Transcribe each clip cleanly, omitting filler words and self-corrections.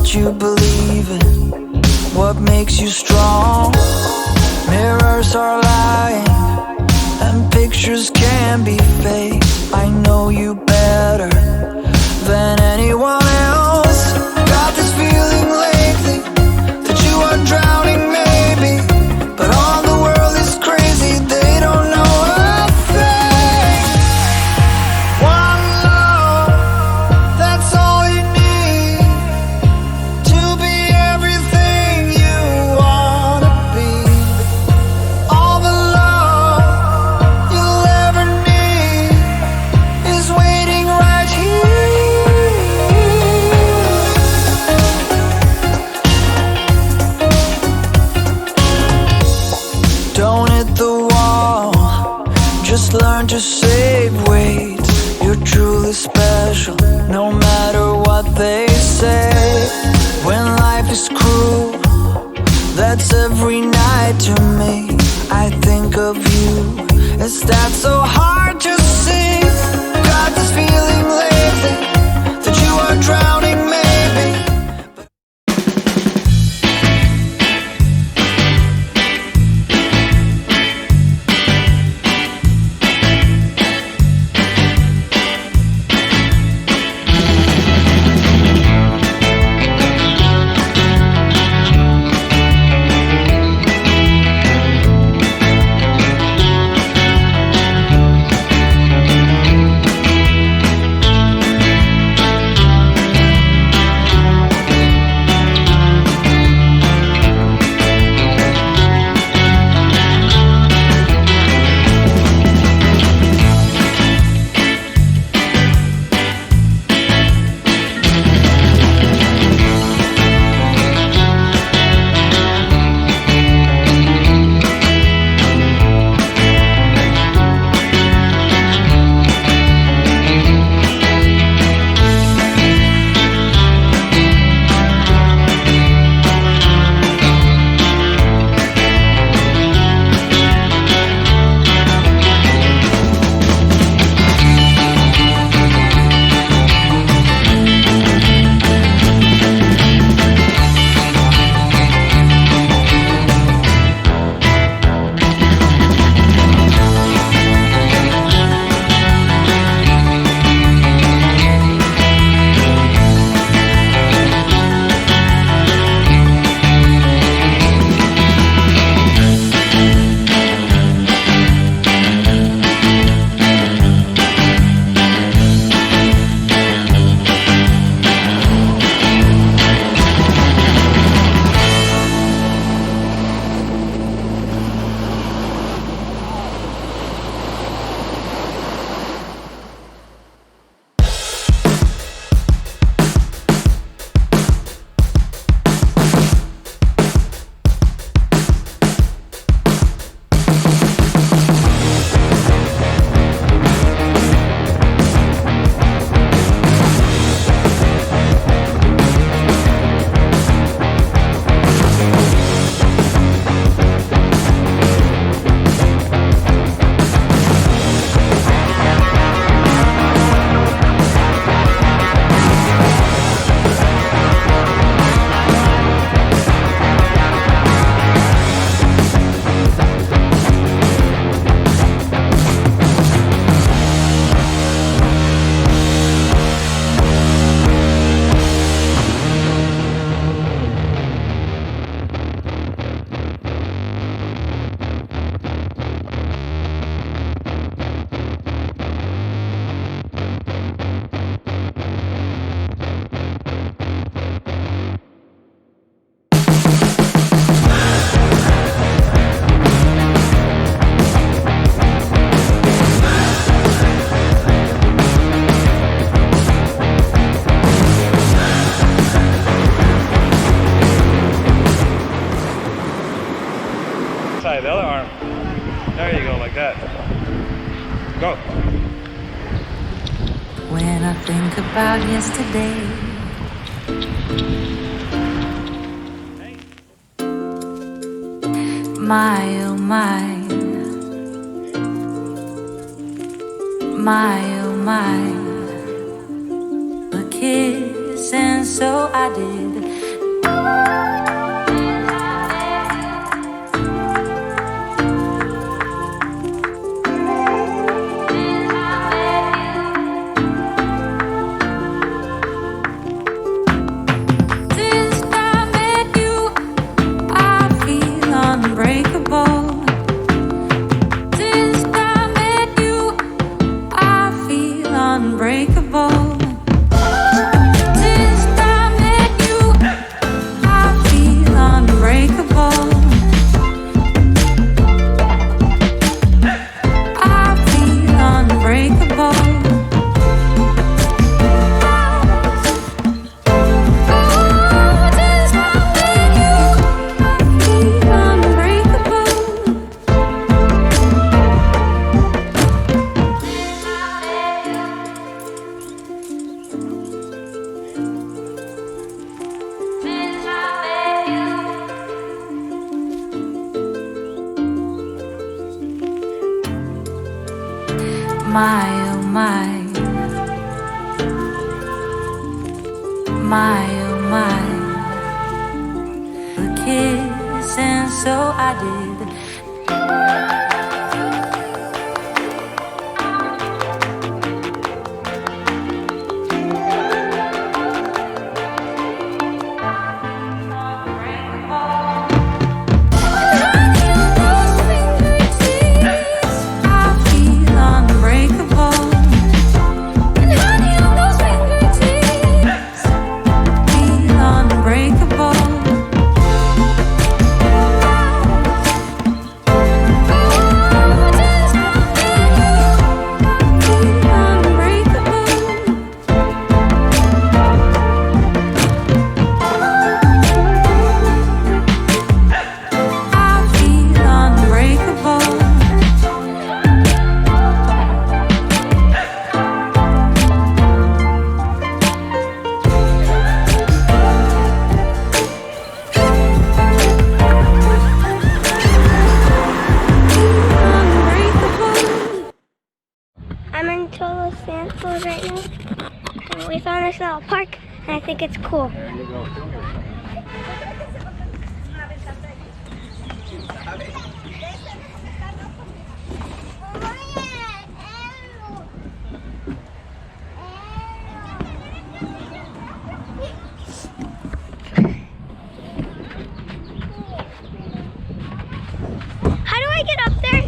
what you believe in, what makes you strong. Mirrors are lying, and pictures can be fake. I know you better than anyone else. Got this feeling lately that you are drowning maybe, but all the world is crazy, they don't know a thing. One love, that's all you need to be everything you wanna be. All the love you'll ever need is waiting right here. Don't hit the wall, just learn to save weight. You're truly special, no matter what they say. When life is cruel, that's every night to me. I think of you, is that so hard to see? Got this feeling lately that you are drowning maybe. side, the other arm. There you go, like that. Go. When I think about yesterday, my oh my, my oh my, a kiss and so I did. My, oh my. My, oh my. A kiss, and so I did. I'm in Todos Santos right now. And we found this little park, and I think it's cool. There you go. How do I get up there?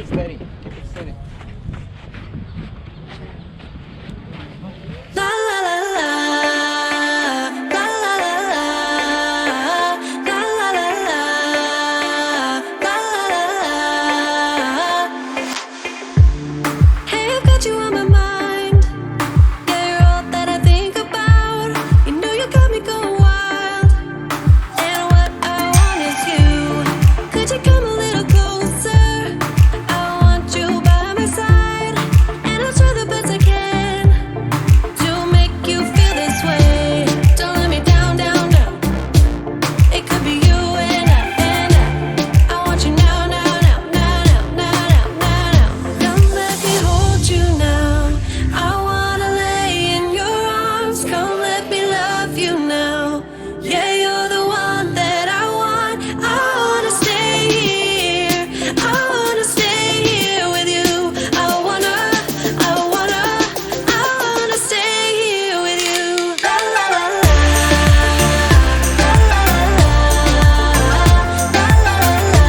Steady. Keep it steady. La la la la, la la la la, la la la la, la la la. Hey, I've got you on my mind. Yeah, you're all that I think about. You know you got me going wild. And what I want is you. Could you come a little closer? I want you by my side, and I'll try the best I can to make you feel this way. Don't let me down, down, down. It could be you and I want you now, now, now, now, now, now, now, now. Come let me hold you now. I wanna lay in your arms. Come let me love you now. Yeah, you're the one that I want. I wanna stay here. I wanna stay here with you. I wanna stay here with you. La la la la, la la la la, la la la la.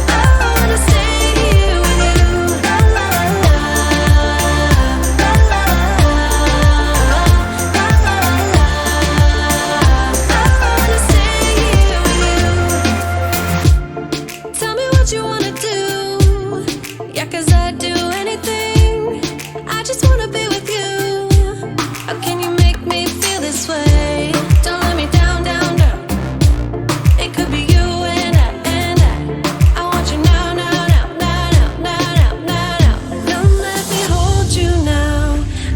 I wanna stay here with you. La la la la, la la la la, la la la la. I wanna stay here with you. Tell me what you wanna do. Yeah, 'cause I'd do anything. I just wanna be with you. How can you make me feel this way? Don't let me down, down, down. It could be you and I want you now, now, now, now, now, now, now, now. Come let me hold you now.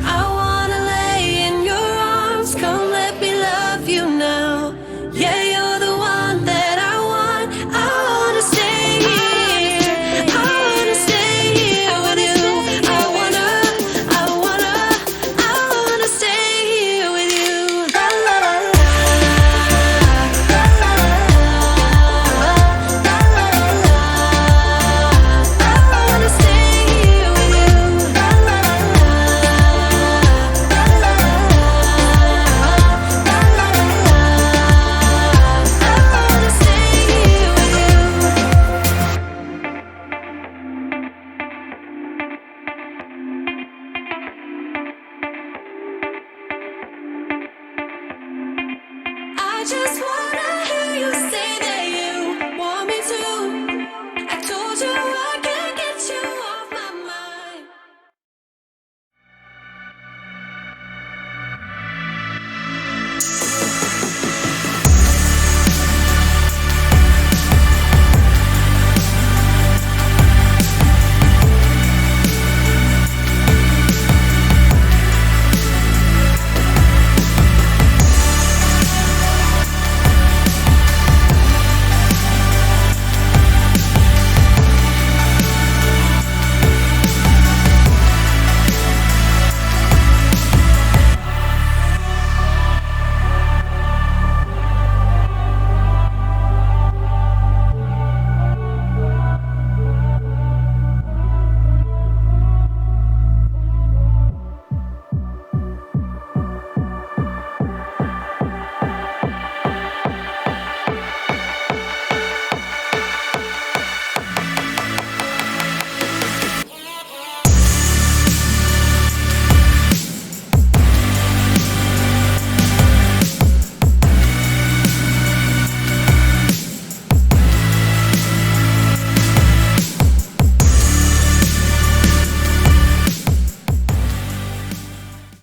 I wanna lay in your arms. Come let me love you now. Yeah, you're the one that I want. I wanna stay here. I wanna stay here with you. I wanna stay here with you. La la la la, la la la la, la la la la. I wanna stay here with you. La la la la, la la la la, la la la la. I wanna stay here with you. I just want